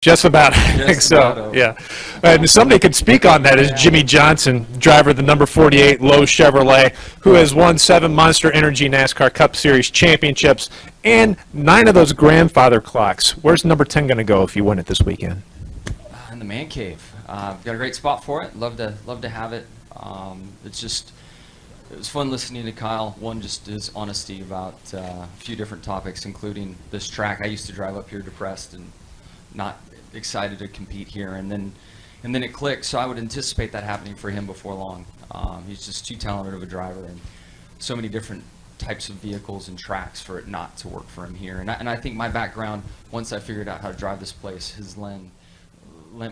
Just about, I think so, yeah. And somebody could speak on that is Jimmie Johnson, driver of the number 48 Lowe's Chevrolet, who has won 7 Monster Energy NASCAR Cup Series championships and 9 of those grandfather clocks. Where's number 10 going to go if you win it this weekend? In the man cave. Got a great spot for it. Love to have it. It was fun listening to Kyle. One, just his honesty about a few different topics, including this track. I used to drive up here depressed and not excited to compete here, and then it clicked. So I would anticipate that happening for him before long. He's just too talented of a driver, and so many different types of vehicles and tracks for it not to work for him here. And I think my background, once I figured out how to drive this place, has lent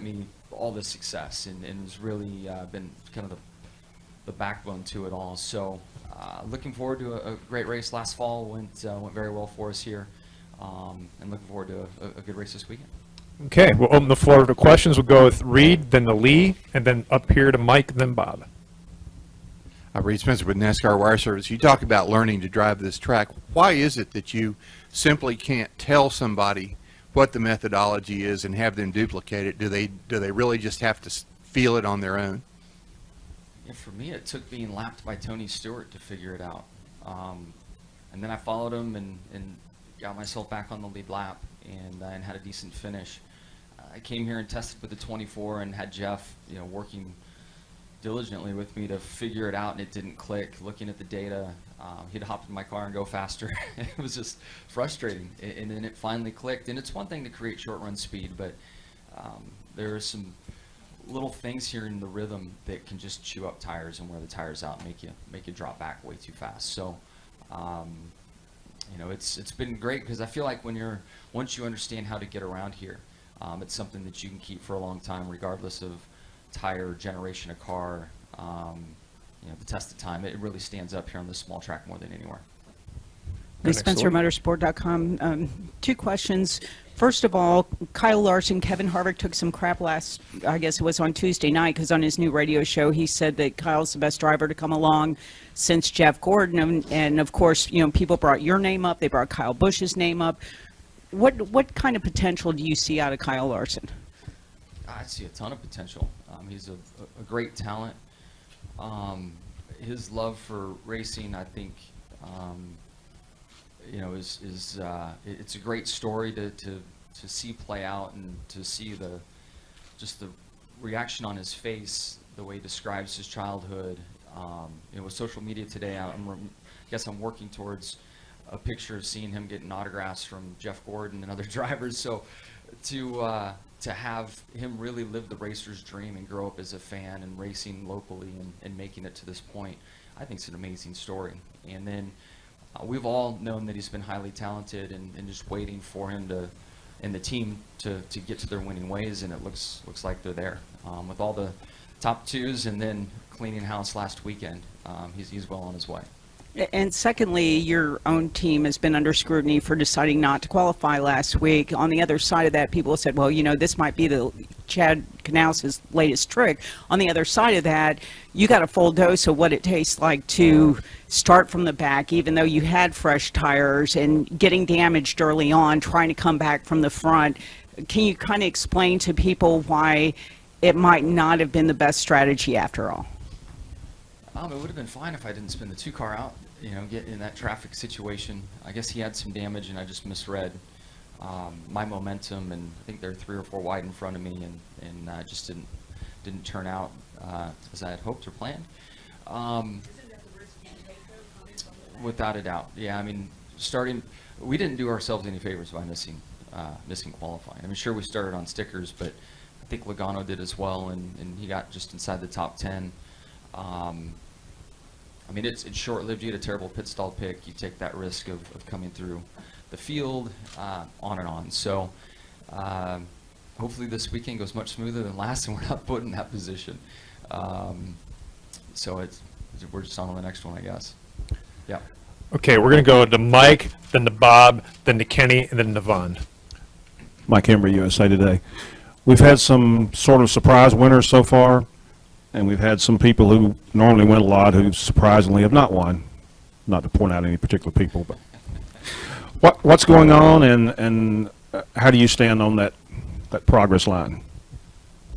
me all this success, and has really been kind of the backbone to it all. So looking forward to a great race. Last fall went very well for us here, and looking forward to a good race this weekend. Okay, we'll open the floor to questions. We'll go with Reed, then to Lee, and then up here to Mike, then Bob. Reed Spencer with NASCAR Wire Service. You talk about learning to drive this track. Why is it that you simply can't tell somebody what the methodology is and have them duplicate it? Do they really just have to feel it on their own? Yeah, for me, it took being lapped by Tony Stewart to figure it out. And then I followed him and got myself back on the lead lap and had a decent finish. I came here and tested with the 24 and had Jeff, working diligently with me to figure it out, and it didn't click. Looking at the data, he'd hop in my car and go faster. It was just frustrating, and then it finally clicked. And it's one thing to create short run speed, but there are some little things here in the rhythm that can just chew up tires and wear the tires out and make you drop back way too fast. So it's been great, because I feel like once you understand how to get around here, it's something that you can keep for a long time, regardless of tire generation of car. The test of time, it really stands up here on this small track more than anywhere. Lee Spencer, Motorsport.com. 2 questions. First of all, Kyle Larson, Kevin Harvick took some crap I guess it was on Tuesday night, because on his new radio show he said that Kyle's the best driver to come along since Jeff Gordon, and of course, people brought your name up, they brought Kyle Busch's name up. What kind of potential do you see out of Kyle Larson? I see a ton of potential. He's a great talent. His love for racing, I think, it's a great story to see play out, and to see the reaction on his face, the way he describes his childhood. With social media today, I guess I'm working towards a picture of seeing him getting autographs from Jeff Gordon and other drivers. So to have him really live the racer's dream and grow up as a fan and racing locally and making it to this point, I think it's an amazing story. And then we've all known that he's been highly talented, and just waiting for him and the team to get to their winning ways, and it looks like they're there. With all the top 2s and then cleaning house last weekend, he's well on his way. And secondly, your own team has been under scrutiny for deciding not to qualify last week. On the other side of that, people said, well, this might be the Chad Knaus' latest trick. On the other side of that, you got a full dose of what it tastes like to start from the back, even though you had fresh tires, and getting damaged early on, trying to come back from the front. Can you kind of explain to people why it might not have been the best strategy after all? It would have been fine if I didn't spin the 2-car out, get in that traffic situation. I guess he had some damage, and I just misread my momentum, and I think they're 3 or 4 wide in front of me, and just didn't turn out as I had hoped or planned. Without a doubt, yeah. We didn't do ourselves any favors by missing qualifying. Sure, we started on stickers, but I think Logano did as well, and he got just inside the top 10. It's short-lived. You had a terrible pit stall pick. You take that risk of coming through the field, on and on. So hopefully this weekend goes much smoother than last, and we're not put in that position. So we're just on to the next one, I guess. Yeah. Okay, we're going to go to Mike, then to Bob, then to Kenny, and then to Vaughn. Mike Embry, USA Today. We've had some sort of surprise winners so far, and we've had some people who normally win a lot who surprisingly have not won. Not to point out any particular people, but what's going on, and how do you stand on that that progress line?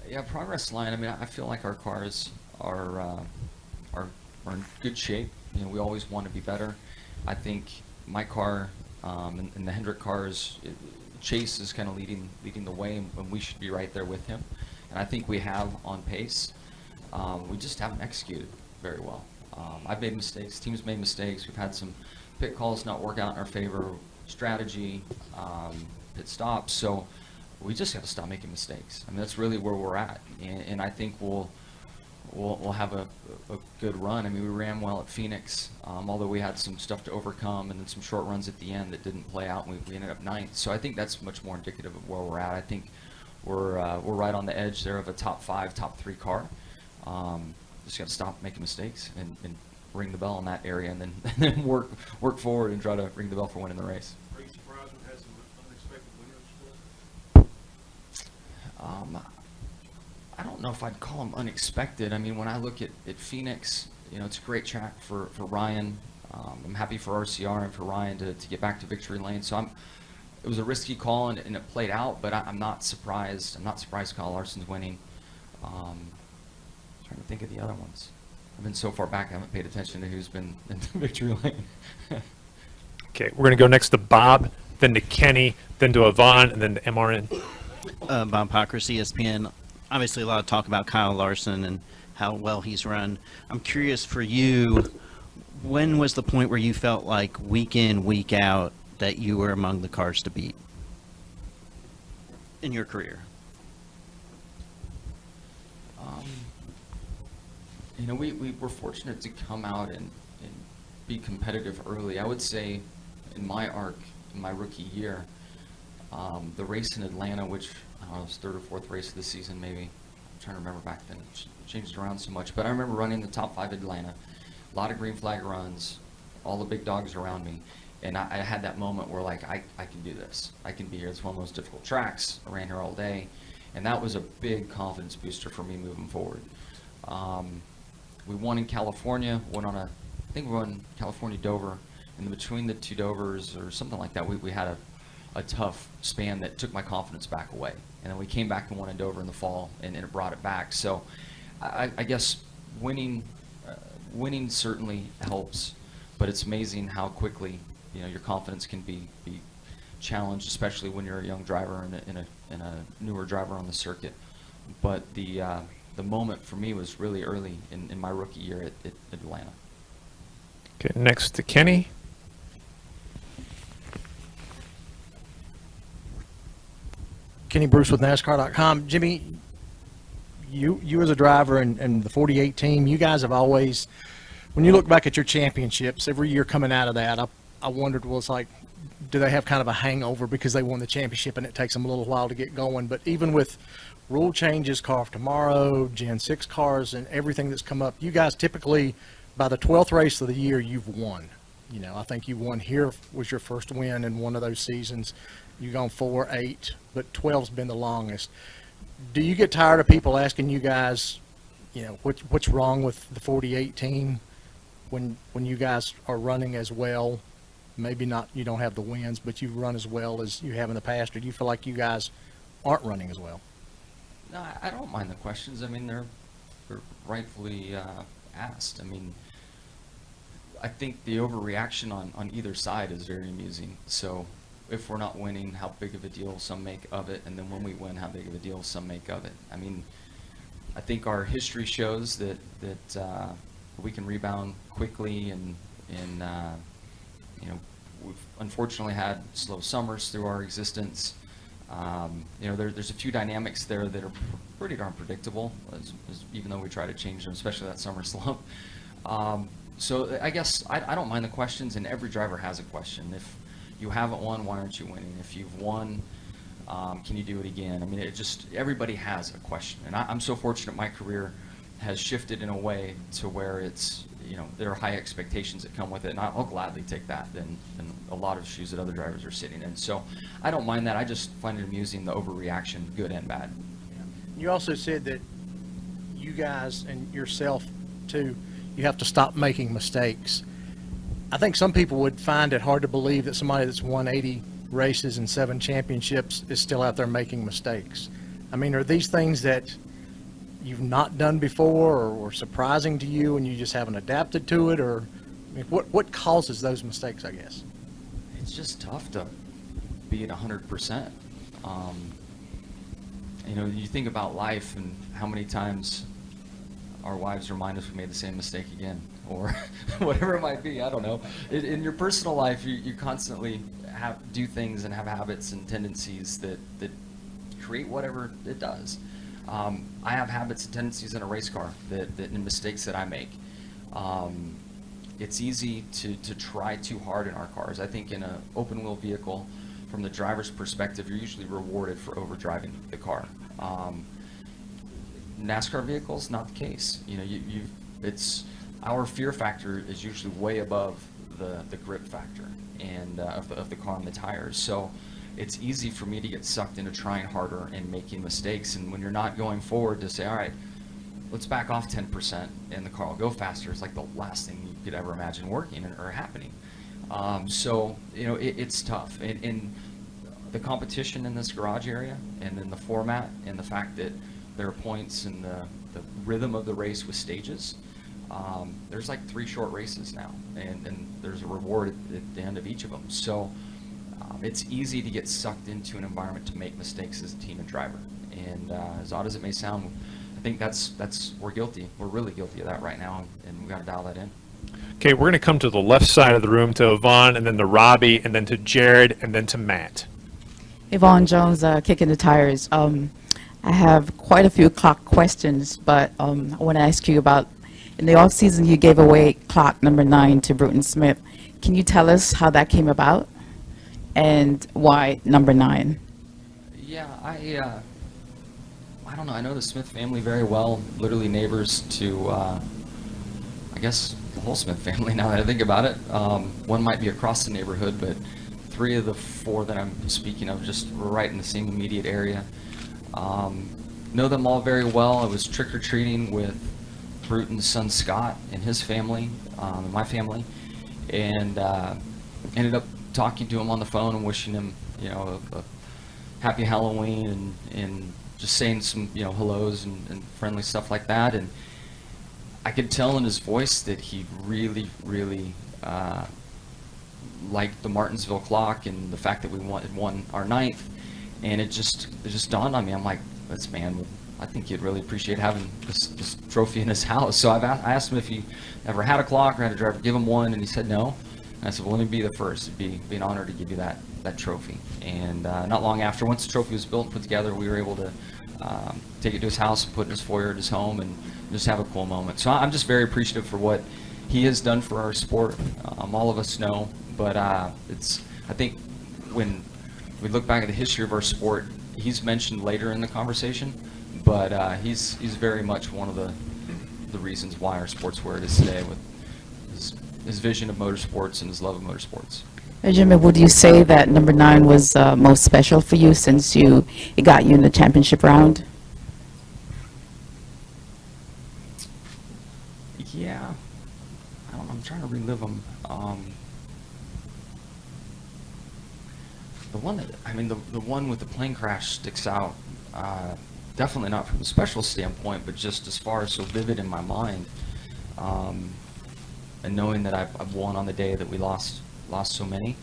Yeah, progress line. I mean, I feel like our cars are in good shape. You know, we always want to be better. I think my car and the Hendrick cars, Chase is kind of leading the way, and we should be right there with him. And I think we have on pace. We just haven't executed very well. I've made mistakes. Team's made mistakes. We've had some pit calls not work out in our favor. Strategy, pit stops. So we just got to stop making mistakes. I mean, that's really where we're at, and I think we'll have a good run. I mean, we ran well at Phoenix, although we had some stuff to overcome, and then some short runs at the end that didn't play out, and we ended up ninth. So I think that's much more indicative of where we're at. I think we're right on the edge there of a top 5, top 3 car. Just got to stop making mistakes and ring the bell in that area, and then work forward and try to ring the bell for winning the race. Are you surprised we've had some unexpected winners? I don't know if I'd call them unexpected. I mean, when I look at Phoenix, you know, it's a great track for Ryan. I'm happy for RCR and for Ryan to get back to victory lane. So it was a risky call and it played out, but I'm not surprised. I'm not surprised Kyle Larson's winning. Trying to think of the other ones. I've been so far back I haven't paid attention to who's been in the victory lane. Okay, we're going to go next to Bob, then to Kenny, then to Yvonne, and then to MRN. Bob Pockers, ESPN. Obviously, a lot of talk about Kyle Larson and how well he's run. I'm curious for you, when was the point where you felt like week in, week out, that you were among the cars to beat in your career? You know, we were fortunate to come out and be competitive early. I would say in my arc, in my rookie year, the race in Atlanta, which I don't know, it was 3rd or 4th race of the season maybe. I'm trying to remember back then. It changed around so much. But I remember running the top 5 Atlanta, a lot of green flag runs, all the big dogs around me. And I had that moment where, like, I can do this. I can be here. It's one of the most difficult tracks. I ran here all day. And that was a big confidence booster for me moving forward. We won in California, I think we won California Dover, and between the 2 Dovers or something like that, we had a tough span that took my confidence back away. And then we came back and won in Dover in the fall, and it brought it back. So I guess winning certainly helps, but it's amazing how quickly, you know, your confidence can be challenged, especially when you're a young driver and a newer driver on the circuit. But the moment for me was really early in my rookie year at Atlanta. Okay, next to Kenny. Kenny Bruce with NASCAR.com. Jimmy, you as a driver and the 48 team, you guys have always, when you look back at your championships, every year coming out of that, I wondered, was like, do they have kind of a hangover because they won the championship and it takes them a little while to get going? But even with rule changes, car of tomorrow, Gen 6 cars, and everything that's come up, you guys typically, by the 12th race of the year, you've won. You know, I think you won here was your first win in one of those seasons. You've gone 4, 8, but 12's been the longest. Do you get tired of people asking you guys, you know, what's wrong with the 48 team when you guys are running as well? Maybe not, you don't have the wins, but you run as well as you have in the past, or do you feel like you guys aren't running as well? No, I don't mind the questions. I mean, they're rightfully asked. I mean, I think the overreaction on either side is very amusing. So if we're not winning, how big of a deal some make of it, and then when we win, how big of a deal some make of it. I mean, I think our history shows that we can rebound quickly, and you know, we've unfortunately had slow summers through our existence. You know, there's a few dynamics there that are pretty darn predictable, even though we try to change them, especially that summer slump. So I guess I don't mind the questions, and every driver has a question. If you haven't won, why aren't you winning? If you've won, can you do it again? I mean, everybody has a question, and I'm so fortunate my career has shifted in a way to where it's, you know, there are high expectations that come with it, and I'll gladly take that than a lot of shoes that other drivers are sitting in. So I don't mind that. I just find it amusing, the overreaction, good and bad. You also said that you guys and yourself too, you have to stop making mistakes. I think some people would find it hard to believe that somebody that's won 80 races and 7 championships is still out there making mistakes. I mean, are these things that you've not done before or surprising to you and you just haven't adapted to it? Or I mean, what causes those mistakes, I guess? It's just tough to be at 100%. You know, you think about life and how many times our wives remind us we made the same mistake again, or whatever it might be. I don't know. In your personal life, you constantly do things and have habits and tendencies that create whatever it does. I have habits and tendencies in a race car and mistakes that I make. It's easy to try too hard in our cars. I think in an open wheel vehicle, from the driver's perspective, you're usually rewarded for overdriving the car. NASCAR vehicles, not the case. You know, it's our fear factor is usually way above the grip factor and of the car and the tires. So it's easy for me to get sucked into trying harder and making mistakes. And when you're not going forward to say, all right, let's back off 10% and the car will go faster, it's like the last thing you could ever imagine working or happening. So, you know, it's tough. And the competition in this garage area, and then the format, and the fact that there are points and the rhythm of the race with stages. There's like 3 short races now, and there's a reward at the end of each of them. So it's easy to get sucked into an environment to make mistakes as a team and driver. And as odd as it may sound, I think we're guilty. We're really guilty of that right now, and we've got to dial that in. Okay, we're going to come to the left side of the room to Yvonne, and then to Robbie, and then to Jared, and then to Matt. Yvonne Jones, Kicking the Tires. I have quite a few clock questions, but I want to ask you about, in the off-season, you gave away clock number 9 to Bruton Smith. Can you tell us how that came about and why number 9? Yeah, I don't know. I know the Smith family very well, literally neighbors to, I guess, the whole Smith family, now that I think about it. One might be across the neighborhood, but 3 of the 4 that I'm speaking of just were right in the same immediate area. Know them all very well. I was trick-or-treating with Bruton's son Scott and his family, my family, and ended up talking to him on the phone and wishing him, you know, a happy Halloween and just saying some, you know, hellos and friendly stuff like that. And I could tell in his voice that he really, really liked the Martinsville clock and the fact that we won our 9th. And it just dawned on me. I'm like, this man, I think he'd really appreciate having this trophy in his house. So I asked him if he ever had a clock or had a driver give him one, and he said no. And I said, well, let me be the first. It'd be an honor to give you that trophy. And not long after, once the trophy was built and put together, we were able to take it to his house, put it in his foyer at his home, and just have a cool moment. So I'm just very appreciative for what he has done for our sport. All of us know, but I think when we look back at the history of our sport, he's mentioned later in the conversation, but he's very much one of the reasons why our sport's where it is today, with his vision of motorsports and his love of motorsports. Jimmy, would you say that number 9 was most special for you since it got you in the championship round? Yeah, I don't know, I'm trying to relive them. The one with the plane crash sticks out. Definitely not from a special standpoint, but just as far as so vivid in my mind. And knowing that I've won on the day that we lost so many.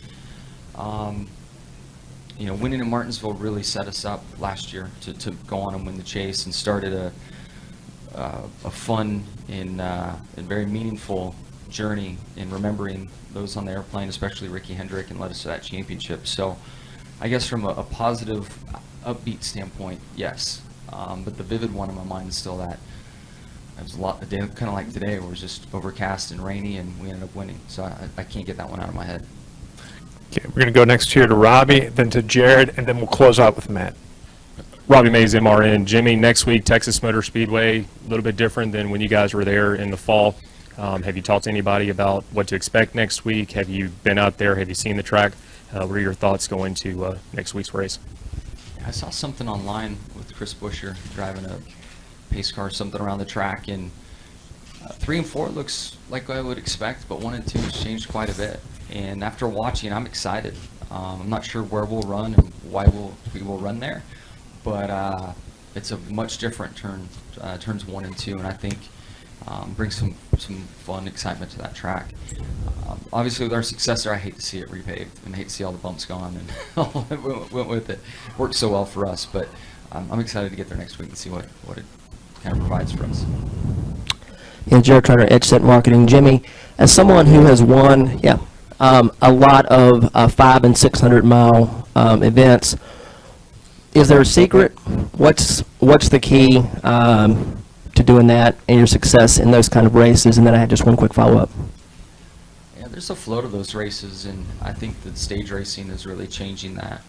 You know, winning in Martinsville really set us up last year to go on and win the chase, and started a fun and very meaningful journey in remembering those on the airplane, especially Ricky Hendrick, and led us to that championship. So I guess from a positive, upbeat standpoint, yes. But the vivid one in my mind is still that. It was a day kind of like today, where it was just overcast and rainy, and we ended up winning. So I can't get that one out of my head. Okay, we're going to go next here to Robbie, then to Jared, and then we'll close out with Matt. Robbie Mays, MRN. Jimmy, next week, Texas Motor Speedway, a little bit different than when you guys were there in the fall. Have you talked to anybody about what to expect next week? Have you been out there? Have you seen the track? What are your thoughts going to next week's race? I saw something online with Chris Buescher driving a pace car, something around the track, and 3 and 4 looks like I would expect, but 1 and 2 has changed quite a bit. And after watching, I'm excited. I'm not sure where we'll run and why we will run there, but it's a much different turns 1 and 2, and I think brings some fun excitement to that track. Obviously, with our success there, I hate to see it repaved and I hate to see all the bumps gone and all that went with it. Worked so well for us, but I'm excited to get there next week and see what it kind of provides for us. Yeah, Jared Trotter, Edge Set Marketing. Jimmie, as someone who has won, a lot of 500 and 600 mile events, is there a secret? What's the key to doing that and your success in those kind of races? And then I had just one quick follow-up. Yeah, there's a flow to those races, and I think that stage racing is really changing that.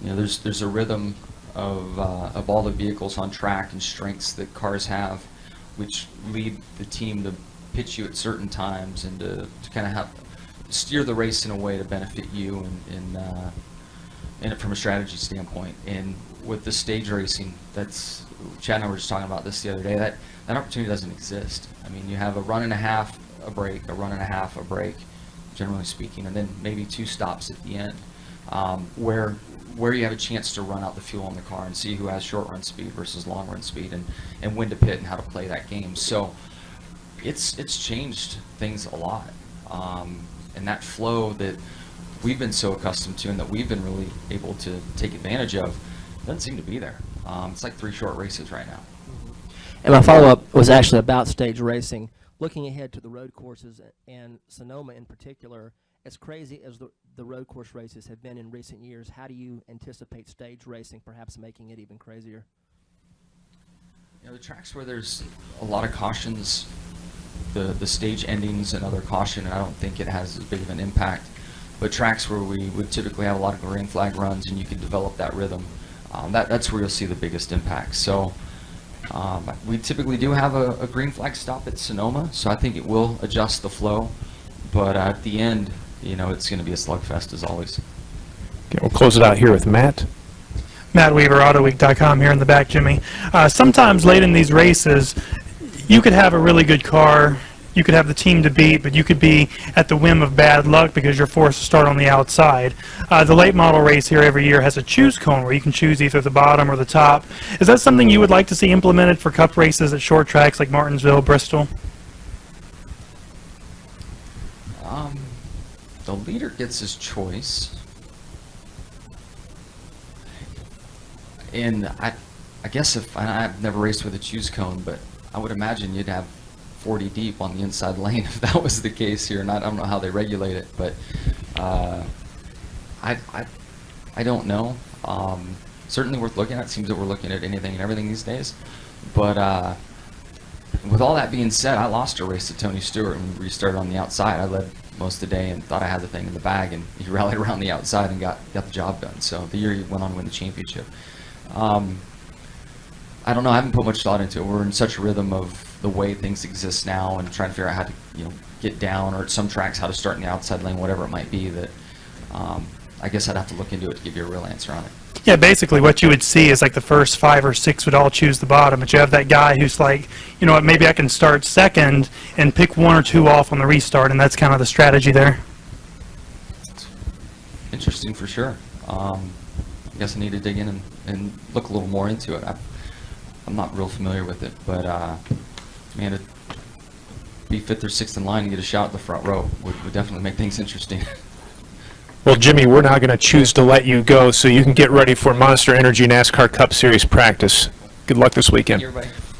There's a rhythm of all the vehicles on track and strengths that cars have, which lead the team to pitch you at certain times and to kind of steer the race in a way to benefit you and from a strategy standpoint. And with the stage racing, that's Chad and I were just talking about this the other day. That opportunity doesn't exist. I mean, you have a run and a half, a break, a run and a half, a break, generally speaking, and then maybe 2 stops at the end, where you have a chance to run out the fuel in the car and see who has short run speed versus long run speed, and when to pit and how to play that game. So it's changed things a lot, and that flow that we've been so accustomed to and that we've been really able to take advantage of doesn't seem to be there. It's like 3 short races right now. And my follow-up was actually about stage racing. Looking ahead to the road courses and Sonoma in particular, as crazy as the road course races have been in recent years, how do you anticipate stage racing perhaps making it even crazier? The tracks where there's a lot of cautions, the stage endings another caution, and I don't think it has as big of an impact. But tracks where we would typically have a lot of green flag runs and you can develop that rhythm, that's where you'll see the biggest impact. So we typically do have a green flag stop at Sonoma, so I think it will adjust the flow. But at the end, it's going to be a slugfest as always. Okay, we'll close it out here with Matt. Matt Weaver, AutoWeek.com here in the back, Jimmie. Sometimes late in these races, you could have a really good car, you could have the team to beat, but you could be at the whim of bad luck because you're forced to start on the outside. The late model race here every year has a choose cone where you can choose either the bottom or the top. Is that something you would like to see implemented for cup races at short tracks like Martinsville, Bristol? The leader gets his choice. And I guess I've never raced with a choose cone, but I would imagine you'd have 40 deep on the inside lane if that was the case here. And I don't know how they regulate it, but I don't know. Certainly worth looking at. It seems that we're looking at anything and everything these days. But with all that being said, I lost a race to Tony Stewart when we restarted on the outside. I led most of the day and thought I had the thing in the bag, and he rallied around the outside and got the job done. So the year he went on to win the championship. I don't know. I haven't put much thought into it. We're in such a rhythm of the way things exist now, and trying to figure out how to get down, or at some tracks how to start in the outside lane, whatever it might be. That I guess I'd have to look into it to give you a real answer on it. Yeah, basically what you would see is like the first 5 or 6 would all choose the bottom, but you have that guy who's like, you know what, maybe I can start second and pick 1 or 2 off on the restart, and that's kind of the strategy there. Interesting for sure. I guess I need to dig in and look a little more into it. I'm not real familiar with it, but man, to be 5th or 6th in line and get a shot at the front row would definitely make things interesting. Well, Jimmie, we're now going to choose to let you go so you can get ready for Monster Energy NASCAR Cup Series practice. Good luck this weekend. Thank you, everybody.